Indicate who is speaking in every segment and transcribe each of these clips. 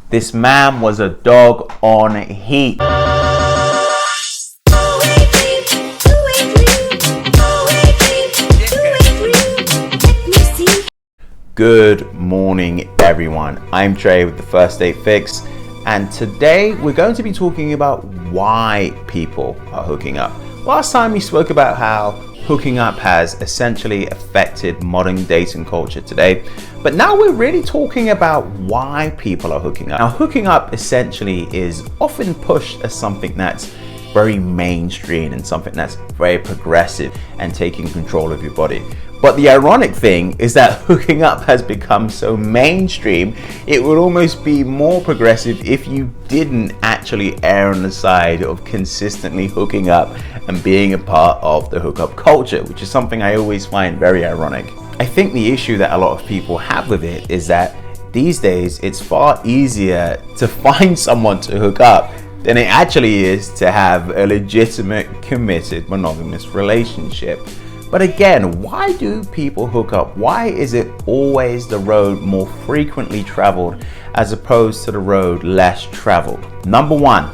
Speaker 1: This man was a dog on heat. Good morning, everyone. I'm Trey with the First Date Fix, and today we're going to be talking about why people are hooking up. Last time we spoke about how hooking up has essentially affected modern dating culture today, but now we're really talking about why people are hooking up. Now, hooking up essentially is often pushed as something that's very mainstream and something that's very progressive and taking control of your body. But the ironic thing is that hooking up has become so mainstream, it would almost be more progressive if you didn't actually err on the side of consistently hooking up and being a part of the hookup culture, which is something I always find very ironic. I think the issue that a lot of people have with it is that these days it's far easier to find someone to hook up than it actually is to have a legitimate, committed, monogamous relationship. But again, why do people hook up? Why is it always the road more frequently traveled as opposed to the road less traveled? Number one,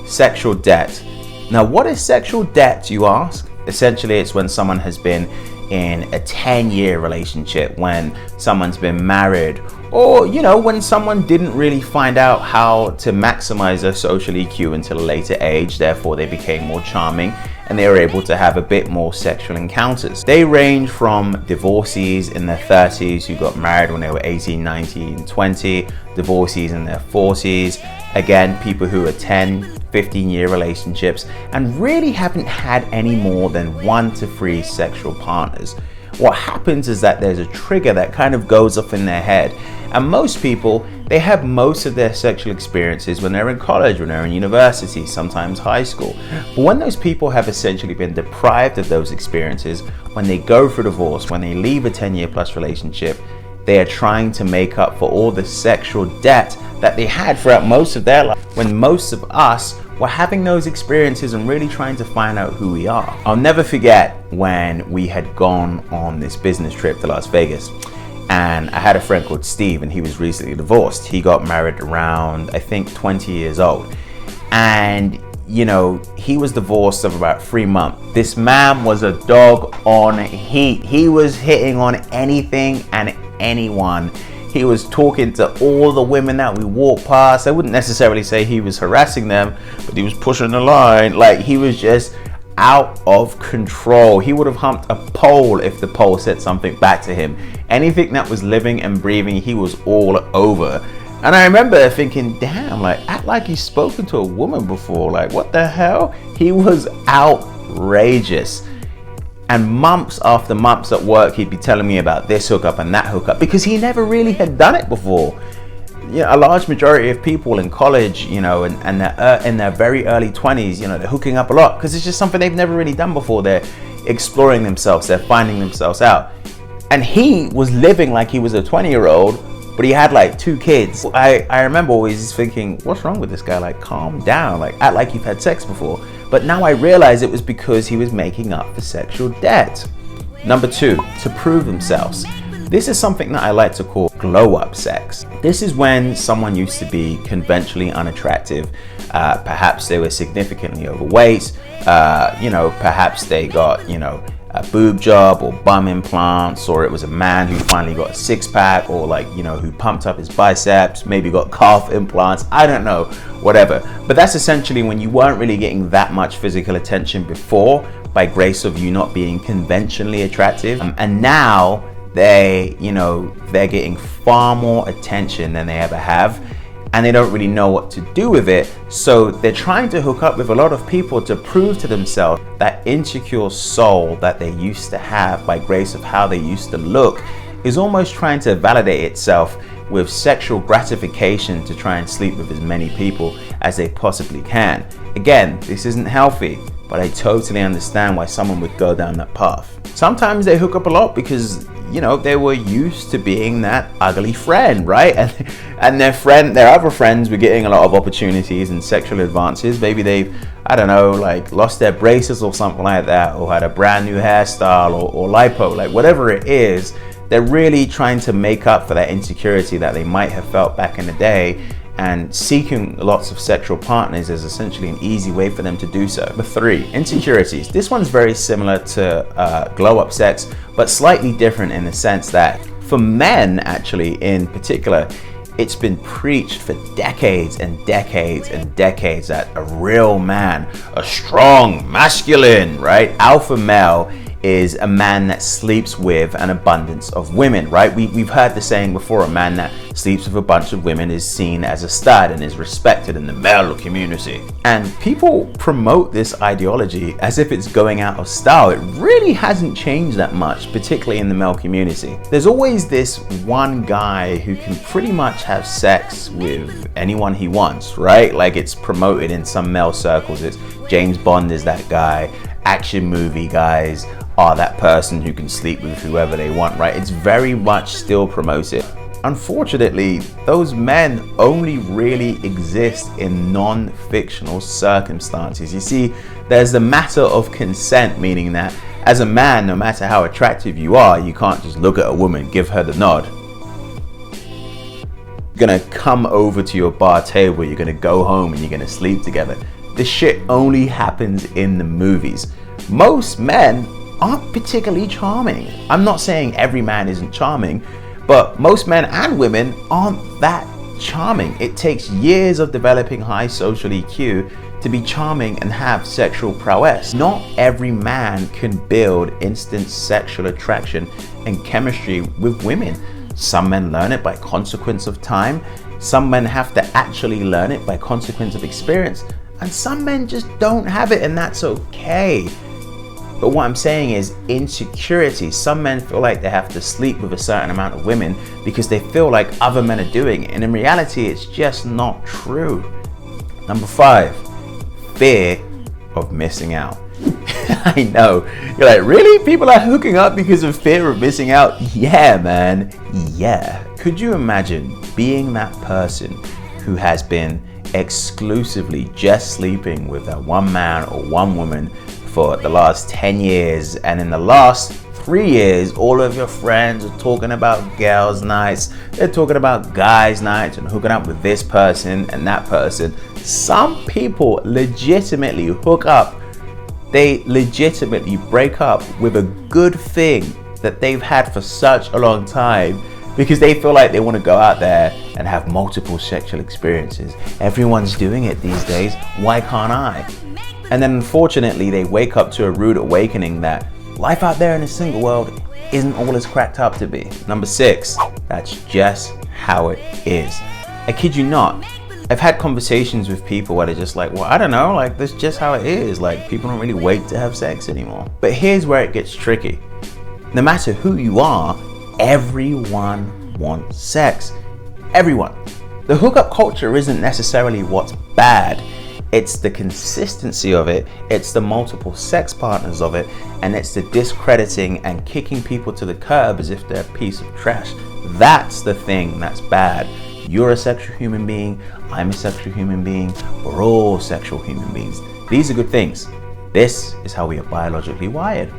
Speaker 1: sexual debt. Now, what is sexual debt, you ask? Essentially, it's when someone has been in a 10-year relationship, when someone's been married, or when someone didn't really find out how to maximize their social EQ until a later age, therefore they became more charming and they were able to have a bit more sexual encounters. They range from divorcees in their 30s who got married when they were 18, 19, 20, divorcees in their 40s, again, people who are 10, 15-year relationships and really haven't had any more than 1 to 3 sexual partners. What happens is that there's a trigger that kind of goes off in their head. And most people, they have most of their sexual experiences when they're in college, when they're in university, sometimes high school. But when those people have essentially been deprived of those experiences, when they go through divorce, when they leave a 10-year plus relationship, they are trying to make up for all the sexual debt that they had throughout most of their life, when most of us were having those experiences and really trying to find out who we are. I'll never forget when we had gone on this business trip to Las Vegas, and I had a friend called Steve, and he was recently divorced. He got married around, I think, 20 years old. And he was divorced of about 3 months. This man was a dog on heat. He was hitting on anything and anyone. He was talking to all the women that we walked past. I wouldn't necessarily say he was harassing them, but he was pushing the line. Like, he was just out of control. He would have humped a pole if the pole said something back to him. Anything that was living and breathing, he was all over. And I remember thinking, damn, act like he's spoken to a woman before. Like, what the hell? He was outrageous. And months after months at work, he'd be telling me about this hookup and that hookup because he never really had done it before. A large majority of people in college, and they're in their very early 20s, they're hooking up a lot because it's just something they've never really done before. They're exploring themselves, they're finding themselves out. And he was living like he was a 20-year-old, but he had like 2 kids. I remember always thinking, what's wrong with this guy? Like, calm down, act like you've had sex before. But now I realize it was because he was making up for sexual debt. Number 2, to prove themselves. This is something that I like to call glow-up sex. This is when someone used to be conventionally unattractive. Perhaps they were significantly overweight. Perhaps they got, a boob job or bum implants, or it was a man who finally got a 6-pack, or who pumped up his biceps, maybe got calf implants, I don't know, whatever. But that's essentially when you weren't really getting that much physical attention before by grace of you not being conventionally attractive. And now they're getting far more attention than they ever have, and they don't really know what to do with it. So they're trying to hook up with a lot of people to prove to themselves that insecure soul that they used to have by grace of how they used to look is almost trying to validate itself with sexual gratification to try and sleep with as many people as they possibly can. Again, this isn't healthy, but I totally understand why someone would go down that path. Sometimes they hook up a lot because they were used to being that ugly friend, right? And their other friends were getting a lot of opportunities and sexual advances. Maybe they've, lost their braces or something like that, or had a brand new hairstyle or lipo, whatever it is. They're really trying to make up for that insecurity that they might have felt back in the day. and seeking lots of sexual partners is essentially an easy way for them to do so. Number 3, insecurities. This one's very similar to glow up sex, but slightly different in the sense that for men, actually, in particular, it's been preached for decades and decades and decades that a real man, a strong, masculine, right, alpha male is a man that sleeps with an abundance of women, right? We've heard the saying before, a man that sleeps with a bunch of women is seen as a stud and is respected in the male community. And people promote this ideology as if it's going out of style. It really hasn't changed that much, particularly in the male community. There's always this one guy who can pretty much have sex with anyone he wants, right? Like it's promoted in some male circles. It's James Bond is that guy, action movie guys are that person who can sleep with whoever they want, right? It's very much still promoted. Unfortunately, those men only really exist in non-fictional circumstances. You see, there's the matter of consent, meaning that as a man, no matter how attractive you are, you can't just look at a woman, give her the nod. You're gonna come over to your bar table, you're gonna go home and you're gonna sleep together. This shit only happens in the movies. Most men aren't particularly charming. I'm not saying every man isn't charming, but most men and women aren't that charming. It takes years of developing high social EQ to be charming and have sexual prowess. Not every man can build instant sexual attraction and chemistry with women. Some men learn it by consequence of time. Some men have to actually learn it by consequence of experience. And some men just don't have it, and that's okay. But what I'm saying is insecurity. Some men feel like they have to sleep with a certain amount of women because they feel like other men are doing it. And in reality, it's just not true. Number 5, fear of missing out. I know. You're like, really? People are hooking up because of fear of missing out? Yeah, man. Yeah. Could you imagine being that person who has been exclusively just sleeping with that one man or one woman for the last 10 years, and in the last 3 years all of your friends are talking about girls' nights, they're talking about guys' nights and hooking up with this person and that person? Some people legitimately hook up, they legitimately break up with a good thing that they've had for such a long time because they feel like they want to go out there and have multiple sexual experiences. Everyone's doing it these days, why can't I? And then unfortunately, they wake up to a rude awakening that life out there in the single world isn't all it's cracked up to be. Number 6, that's just how it is. I kid you not, I've had conversations with people where they're just like, well, I don't know, like that's just how it is. Like people don't really wait to have sex anymore. But here's where it gets tricky. No matter who you are, everyone wants sex. Everyone. The hookup culture isn't necessarily what's bad. It's the consistency of it, it's the multiple sex partners of it, and it's the discrediting and kicking people to the curb as if they're a piece of trash. That's the thing that's bad. You're a sexual human being, I'm a sexual human being, we're all sexual human beings. These are good things. This is how we are biologically wired.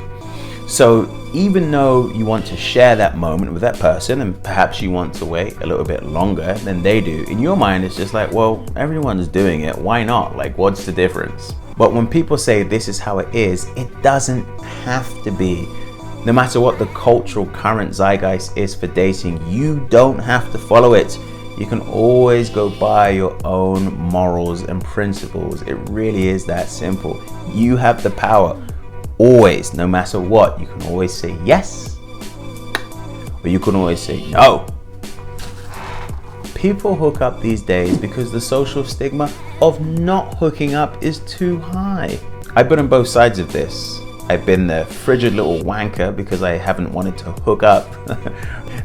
Speaker 1: So even though you want to share that moment with that person and perhaps you want to wait a little bit longer than they do, in your mind it's just like, well, everyone's doing it, why not? Like, what's the difference? But when people say this is how it is, it doesn't have to be. No matter what the cultural current zeitgeist is for dating, you don't have to follow it. You can always go by your own morals and principles. It really is that simple. You have the power. Always, no matter what, you can always say yes, or you can always say no. People hook up these days because the social stigma of not hooking up is too high. I've been on both sides of this. I've been the frigid little wanker because I haven't wanted to hook up.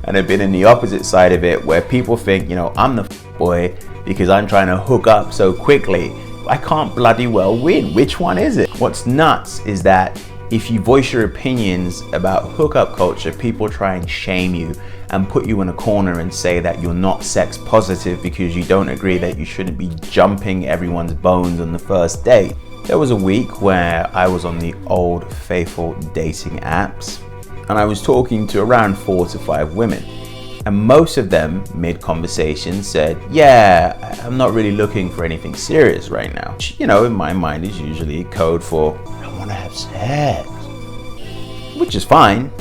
Speaker 1: And I've been in the opposite side of it where people think, you know, I'm the boy because I'm trying to hook up so quickly. I can't bloody well win. Which one is it? What's nuts is that if you voice your opinions about hookup culture, people try and shame you and put you in a corner and say that you're not sex positive because you don't agree that you shouldn't be jumping everyone's bones on the first date. There was a week where I was on the old faithful dating apps and I was talking to around 4 to 5 women. And most of them, mid-conversation, said, yeah, I'm not really looking for anything serious right now. Which, you know, in my mind is usually code for, I want to have sex. Which is fine.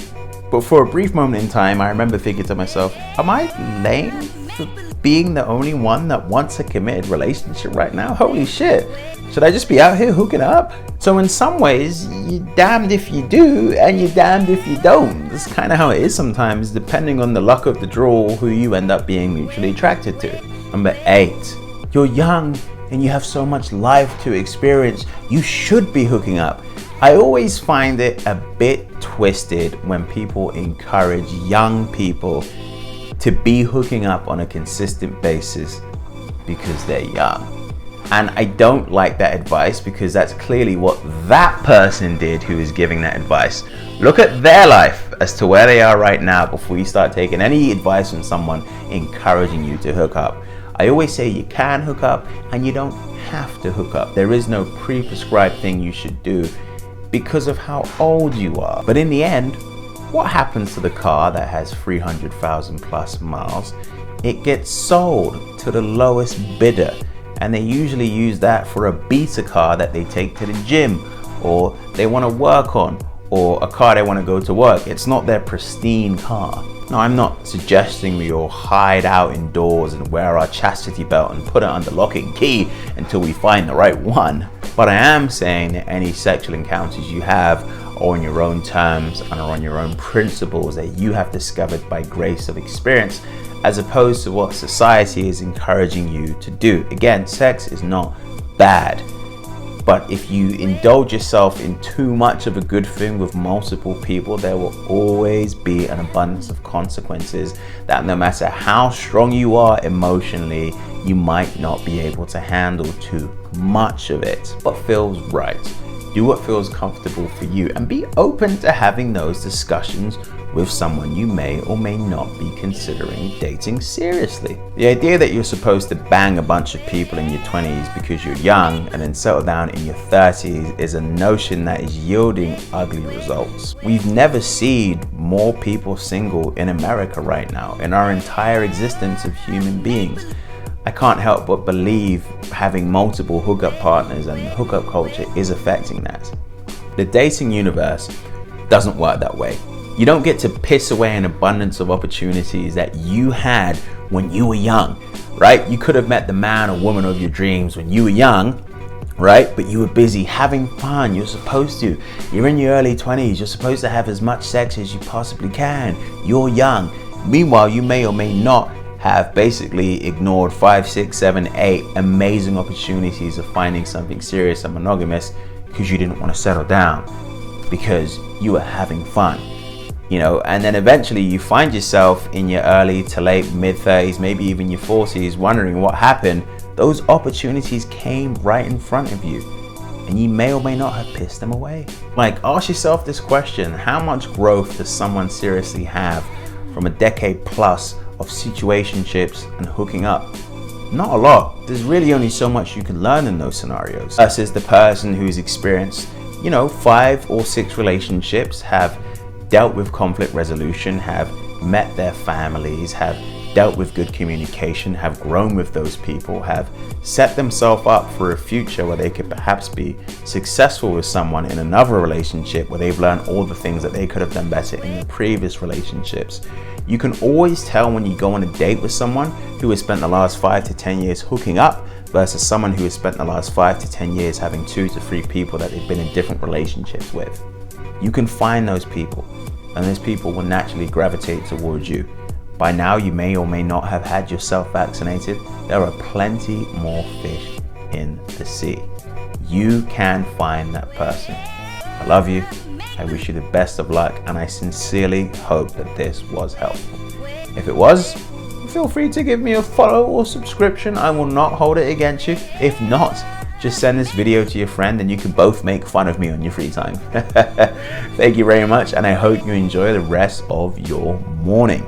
Speaker 1: But for a brief moment in time, I remember thinking to myself, am I lame for being the only one that wants a committed relationship right now? Holy shit. Should I just be out here hooking up? So in some ways, you're damned if you do and you're damned if you don't. That's kind of how it is sometimes, depending on the luck of the draw, who you end up being mutually attracted to. Number 8, you're young and you have so much life to experience. You should be hooking up. I always find it a bit twisted when people encourage young people to be hooking up on a consistent basis because they're young. And I don't like that advice, because that's clearly what that person did who is giving that advice. Look at their life as to where they are right now before you start taking any advice from someone encouraging you to hook up. I always say you can hook up and you don't have to hook up. There is no pre-prescribed thing you should do because of how old you are. But in the end, what happens to the car that has 300,000 plus miles? It gets sold to the lowest bidder. And they usually use that for a beta car that they take to the gym, or they want to work on, or a car they want to go to work. It's not their pristine car. Now, I'm not suggesting we all hide out indoors and wear our chastity belt and put it under lock and key until we find the right one. But I am saying that any sexual encounters you have are on your own terms and are on your own principles that you have discovered by grace of experience, as opposed to what society is encouraging you to do. Again, sex is not bad, but if you indulge yourself in too much of a good thing with multiple people, there will always be an abundance of consequences that no matter how strong you are emotionally, you might not be able to handle too much of it. What feels right? Do what feels comfortable for you, and be open to having those discussions with someone you may or may not be considering dating seriously. The idea that you're supposed to bang a bunch of people in your 20s because you're young and then settle down in your 30s is a notion that is yielding ugly results. We've never seen more people single in America right now, in our entire existence of human beings. I can't help but believe having multiple hookup partners and hookup culture is affecting that. The dating universe doesn't work that way. You don't get to piss away an abundance of opportunities that you had when you were young, right? You could have met the man or woman of your dreams when you were young, right? But you were busy having fun. You're supposed to. You're in your early 20s. You're supposed to have as much sex as you possibly can. You're young. Meanwhile, you may or may not have basically ignored 5, 6, 7, 8 amazing opportunities of finding something serious and monogamous because you didn't want to settle down, because you were having fun. You know, and then eventually you find yourself in your early to late mid-30s, maybe even your 40s, wondering what happened. Those opportunities came right in front of you, and you may or may not have pissed them away. Like, ask yourself this question: how much growth does someone seriously have from a decade plus of situationships and hooking up? Not a lot. There's really only so much you can learn in those scenarios. Versus the person who's experienced, 5 or 6 relationships, have dealt with conflict resolution, have met their families, have dealt with good communication, have grown with those people, have set themselves up for a future where they could perhaps be successful with someone in another relationship where they've learned all the things that they could have done better in the previous relationships. You can always tell when you go on a date with someone who has spent the last 5 to 10 years hooking up versus someone who has spent the last 5 to 10 years having 2 to 3 people that they've been in different relationships with. You can find those people, and those people will naturally gravitate towards you. By now, you may or may not have had yourself vaccinated. There are plenty more fish in the sea. You can find that person. I love you. I wish you the best of luck, and I sincerely hope that this was helpful. If it was, feel free to give me a follow or subscription. I will not hold it against you. If not, just send this video to your friend and you can both make fun of me on your free time. Thank you very much, and I hope you enjoy the rest of your morning.